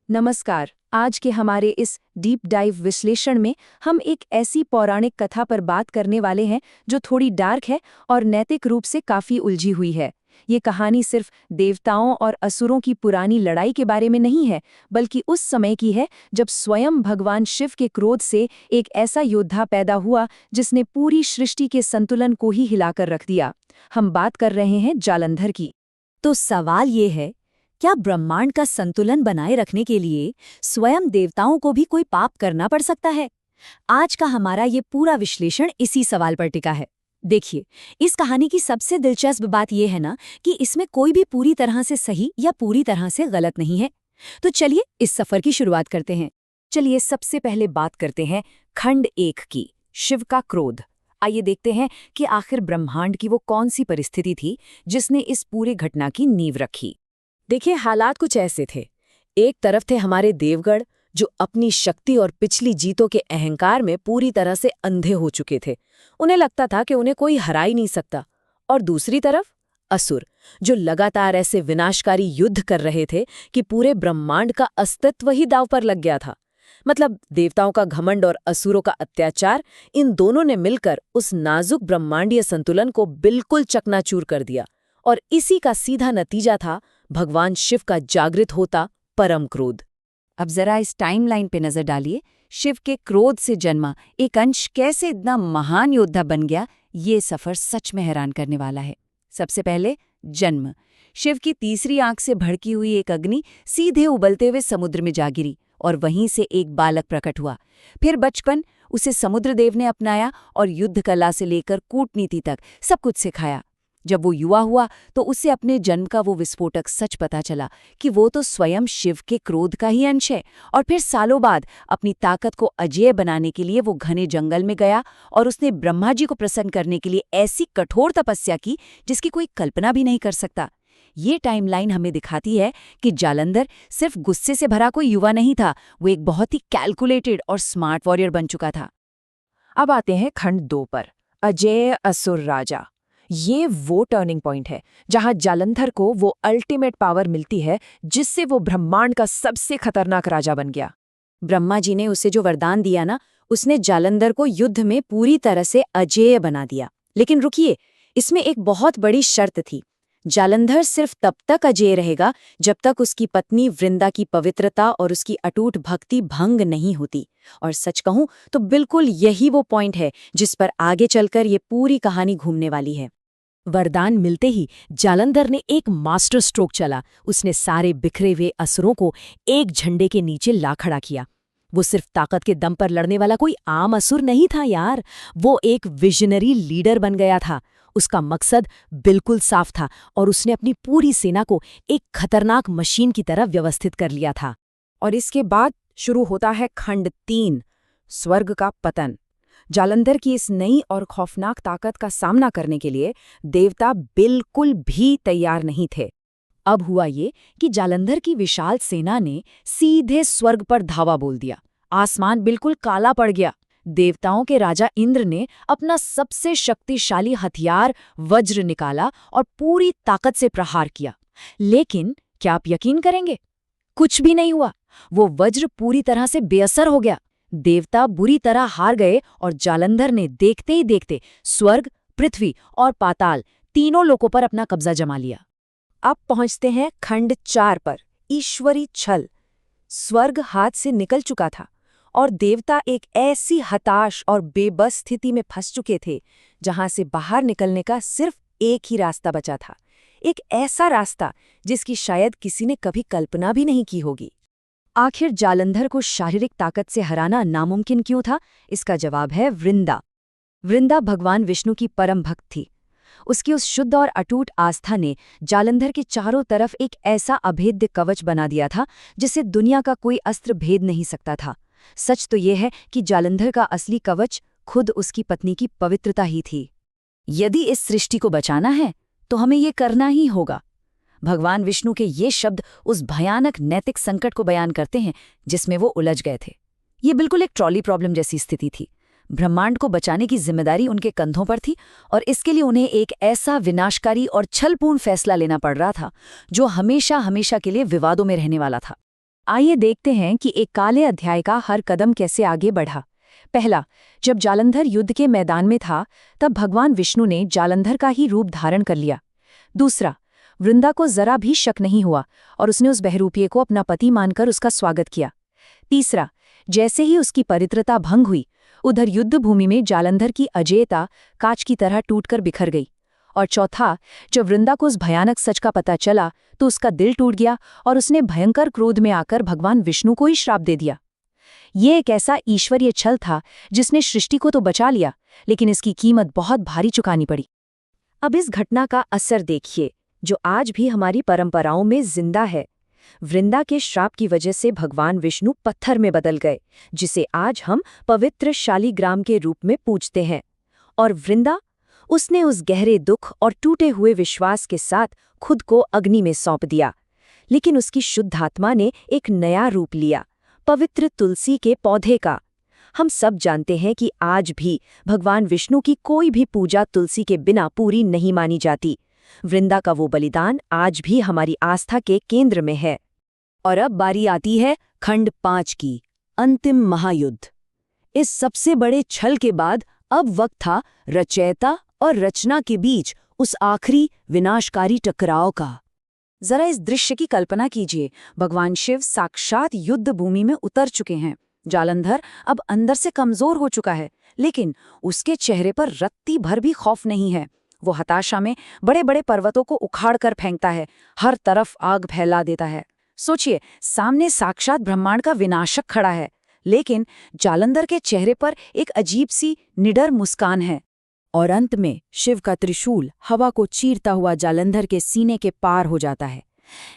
नमस्कार। आज के हमारे इस डीप डाइव विश्लेषण में हम एक ऐसी पौराणिक कथा पर बात करने वाले हैं जो थोड़ी डार्क है और नैतिक रूप से काफी उलझी हुई है। ये कहानी सिर्फ देवताओं और असुरों की पुरानी लड़ाई के बारे में नहीं है, बल्कि उस समय की है जब स्वयं भगवान शिव के क्रोध से एक ऐसा योद्धा पैदा हुआ जिसने पूरी सृष्टि के संतुलन को ही हिलाकर रख दिया। हम बात कर रहे हैं जालंधर की। तो सवाल ये है, क्या ब्रह्मांड का संतुलन बनाए रखने के लिए स्वयं देवताओं को भी कोई पाप करना पड़ सकता है? आज का हमारा ये पूरा विश्लेषण इसी सवाल पर टिका है। देखिए, इस कहानी की सबसे दिलचस्प बात यह है ना कि इसमें कोई भी पूरी तरह से सही या पूरी तरह से गलत नहीं है। तो चलिए इस सफर की शुरुआत करते हैं। चलिए सबसे पहले बात करते हैं खंड 1 की, शिव का क्रोध। आइए देखते हैं कि आखिर ब्रह्मांड की वो कौन सी परिस्थिति थी जिसने इस पूरी घटना की नींव रखी। देखिए, हालात कुछ ऐसे थे। एक तरफ थे हमारे देवगढ़, जो अपनी शक्ति और पिछली जीतों के अहंकार में पूरी तरह से अंधे हो चुके थे। उन्हें लगता था कि उन्हें कोई हरा ही नहीं सकता। और दूसरी तरफ असुर, जो लगातार ऐसे विनाशकारी युद्ध कर रहे थे कि पूरे ब्रह्मांड का अस्तित्व ही दांव पर लग गया था। मतलब देवताओं का घमंड और असुरों का अत्याचार, इन दोनों ने मिलकर उस नाजुक ब्रह्मांडीय संतुलन को बिल्कुल चकनाचूर कर दिया। और इसी का सीधा नतीजा था भगवान शिव का जागृत होता परम क्रोध। अब जरा इस टाइमलाइन पे नजर डालिए। शिव के क्रोध से जन्मा एक अंश कैसे इतना महान योद्धा बन गया, ये सफर सच में हैरान करने वाला है। सबसे पहले जन्म। शिव की तीसरी आंख से भड़की हुई एक अग्नि सीधे उबलते हुए समुद्र में जा गिरी और वहीं से एक बालक प्रकट हुआ। फिर बचपन, उसे समुद्रदेव ने अपनाया और युद्ध कला से लेकर कूटनीति तक सब कुछ सिखाया। जब वो युवा हुआ तो उसे अपने जन्म का वो विस्फोटक सच पता चला कि वो तो स्वयं शिव के क्रोध का ही अंश है। और फिर सालों बाद अपनी ताकत को अजेय बनाने के लिए वो घने जंगल में गया और उसने ब्रह्मा जी को प्रसन्न करने के लिए ऐसी कठोर तपस्या की जिसकी कोई कल्पना भी नहीं कर सकता। ये टाइमलाइन हमें दिखाती है कि जालंधर सिर्फ गुस्से से भरा कोई युवा नहीं था, वो एक बहुत ही कैलकुलेटेड और स्मार्ट वॉरियर बन चुका था। अब आते हैं खंड 2 पर, अजेय असुर राजा। ये वो टर्निंग पॉइंट है जहां जालंधर को वो अल्टीमेट पावर मिलती है जिससे वो ब्रह्मांड का सबसे खतरनाक राजा बन गया। ब्रह्मा जी ने उसे जो वरदान दिया ना, उसने जालंधर को युद्ध में पूरी तरह से अजेय बना दिया। लेकिन रुकिए, इसमें एक बहुत बड़ी शर्त थी। जालंधर सिर्फ तब तक अजेय रहेगा जब तक उसकी पत्नी वृंदा की पवित्रता और उसकी अटूट भक्ति भंग नहीं होती। और सच कहूं तो बिल्कुल यही वो पॉइंट है जिस पर आगे चलकर ये पूरी कहानी घूमने वाली है। वरदान मिलते ही जालंधर ने एक मास्टर स्ट्रोक चला। उसने सारे बिखरे हुए असुरों को एक झंडे के नीचे ला खड़ा किया। वो सिर्फ ताकत के दम पर लड़ने वाला कोई आम असुर नहीं था यार, वो एक विजनरी लीडर बन गया था। उसका मकसद बिल्कुल साफ था और उसने अपनी पूरी सेना को एक खतरनाक मशीन की तरह व्यवस्थित कर लिया था। और इसके बाद शुरू होता है खंड 3, स्वर्ग का पतन। जालंधर की इस नई और खौफनाक ताकत का सामना करने के लिए देवता बिल्कुल भी तैयार नहीं थे। अब हुआ ये कि जालंधर की विशाल सेना ने सीधे स्वर्ग पर धावा बोल दिया। आसमान बिल्कुल काला पड़ गया। देवताओं के राजा इंद्र ने अपना सबसे शक्तिशाली हथियार वज्र निकाला और पूरी ताकत से प्रहार किया। लेकिन क्या आप यकीन करेंगे, कुछ भी नहीं हुआ। वो वज्र पूरी तरह से बेअसर हो गया। देवता बुरी तरह हार गए और जालंधर ने देखते ही देखते स्वर्ग, पृथ्वी और पाताल तीनों लोकों पर अपना कब्जा जमा लिया। अब पहुंचते हैं खंड 4 पर, ईश्वरी छल। स्वर्ग हाथ से निकल चुका था और देवता एक ऐसी हताश और बेबस स्थिति में फंस चुके थे जहां से बाहर निकलने का सिर्फ एक ही रास्ता बचा था। एक ऐसा रास्ता जिसकी शायद किसी ने कभी कल्पना भी नहीं की होगी। आखिर जालंधर को शारीरिक ताकत से हराना नामुमकिन क्यों था? इसका जवाब है वृंदा। वृंदा भगवान विष्णु की परम भक्त थी। उसकी उस शुद्ध और अटूट आस्था ने जालंधर के चारों तरफ एक ऐसा अभेद्य कवच बना दिया था जिसे दुनिया का कोई अस्त्र भेद नहीं सकता था। सच तो यह है कि जालंधर का असली कवच खुद उसकी पत्नी की पवित्रता ही थी। यदि इस सृष्टि को बचाना है तो हमें ये करना ही होगा। भगवान विष्णु के ये शब्द उस भयानक नैतिक संकट को बयान करते हैं जिसमें वो उलझ गए थे। ये बिल्कुल एक ट्रॉली प्रॉब्लम जैसी स्थिति थी। ब्रह्मांड को बचाने की जिम्मेदारी उनके कंधों पर थी और इसके लिए उन्हें एक ऐसा विनाशकारी और छलपूर्ण फैसला लेना पड़ रहा था जो हमेशा हमेशा के लिए विवादों में रहने वाला था। आइए देखते हैं कि एक काले अध्याय का हर कदम कैसे आगे बढ़ा। पहला, जब जालंधर युद्ध के मैदान में था तब भगवान विष्णु ने जालंधर का ही रूप धारण कर लिया। दूसरा, वृंदा को जरा भी शक नहीं हुआ और उसने उस बहरूपिये को अपना पति मानकर उसका स्वागत किया। तीसरा, जैसे ही उसकी पवित्रता भंग हुई, उधर युद्ध भूमि में जालंधर की अजेयता कांच की तरह टूटकर बिखर गई। और चौथा, जब वृंदा को उस भयानक सच का पता चला तो उसका दिल टूट गया और उसने भयंकर क्रोध में आकर भगवान विष्णु को ही श्राप दे दिया। ये एक ऐसा ईश्वरीय छल था जिसने सृष्टि को तो बचा लिया, लेकिन इसकी कीमत बहुत भारी चुकानी पड़ी। अब इस घटना का असर देखिए, जो आज भी हमारी परंपराओं में जिंदा है। वृंदा के श्राप की वजह से भगवान विष्णु पत्थर में बदल गए, जिसे आज हम पवित्र शालिग्राम के रूप में पूजते हैं। और वृंदा, उसने उस गहरे दुख और टूटे हुए विश्वास के साथ खुद को अग्नि में सौंप दिया। लेकिन उसकी शुद्ध आत्मा ने एक नया रूप लिया, पवित्र तुलसी के पौधे का। हम सब जानते हैं कि आज भी भगवान विष्णु की कोई भी पूजा तुलसी के बिना पूरी नहीं मानी जाती। वृंदा का वो बलिदान आज भी हमारी आस्था के केंद्र में है। और अब बारी आती है खंड 5 की, अंतिम महायुद्ध। इस सबसे बड़े छल के बाद अब वक्त था रचयिता और रचना के बीच उस आखिरी विनाशकारी टकराव का। जरा इस दृश्य की कल्पना कीजिए। भगवान शिव साक्षात युद्ध भूमि में उतर चुके हैं। जालंधर अब अंदर से कमजोर हो चुका है, लेकिन उसके चेहरे पर रत्ती भर भी खौफ नहीं है। वो हताशा में बड़े बड़े पर्वतों को उखाड़ कर फेंकता है, हर तरफ आग फैला देता है। सोचिए, सामने साक्षात ब्रह्मांड का विनाशक खड़ा है, लेकिन जालंधर के चेहरे पर एक अजीब सी निडर मुस्कान है। और अंत में शिव का त्रिशूल हवा को चीरता हुआ जालंधर के सीने के पार हो जाता है।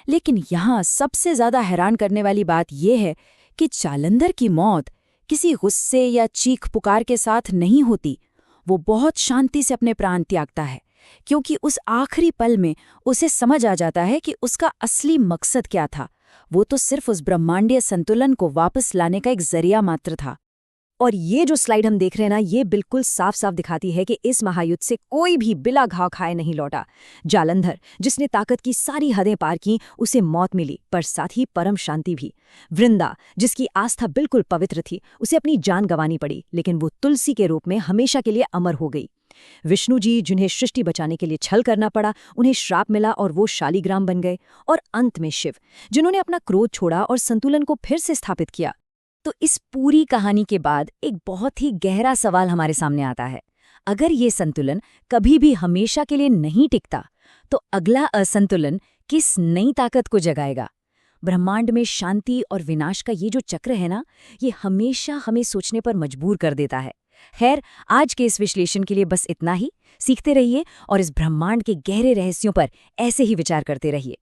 लेकिन यहाँ सबसे ज्यादा हैरान करने वाली बात यह है कि जालंधर की मौत किसी गुस्से या चीख पुकार के साथ नहीं होती। वो बहुत शांति से अपने प्राण त्यागता है, क्योंकि उस आखिरी पल में उसे समझ आ जाता है कि उसका असली मकसद क्या था। वो तो सिर्फ उस ब्रह्मांडीय संतुलन को वापस लाने का एक जरिया मात्र था। और ये जो स्लाइड हम देख रहे हैं ना, ये बिल्कुल साफ साफ दिखाती है कि इस महायुद्ध से कोई भी बिला घाव खाए नहीं लौटा। जालंधर, जिसने ताकत की सारी हदें पार की, उसे मौत मिली, पर साथ ही परम शांति भी। वृंदा, जिसकी आस्था बिल्कुल पवित्र थी, उसे अपनी जान गंवानी पड़ी, लेकिन वो तुलसी के रूप में हमेशा के लिए अमर हो गई। विष्णु जी, जिन्हें सृष्टि बचाने के लिए छल करना पड़ा, उन्हें श्राप मिला और वो शालिग्राम बन गए। और अंत में शिव, जिन्होंने अपना क्रोध छोड़ा और संतुलन को फिर से स्थापित किया। तो इस पूरी कहानी के बाद एक बहुत ही गहरा सवाल हमारे सामने आता है। अगर ये संतुलन कभी भी हमेशा के लिए नहीं टिकता, तो अगला असंतुलन किस नई ताकत को जगाएगा? ब्रह्मांड में शांति और विनाश का ये जो चक्र है ना, ये हमेशा हमें सोचने पर मजबूर कर देता है। खैर, आज के इस विश्लेषण के लिए बस इतना ही। सीखते रहिए और इस ब्रह्मांड के गहरे रहस्यों पर ऐसे ही विचार करते रहिए।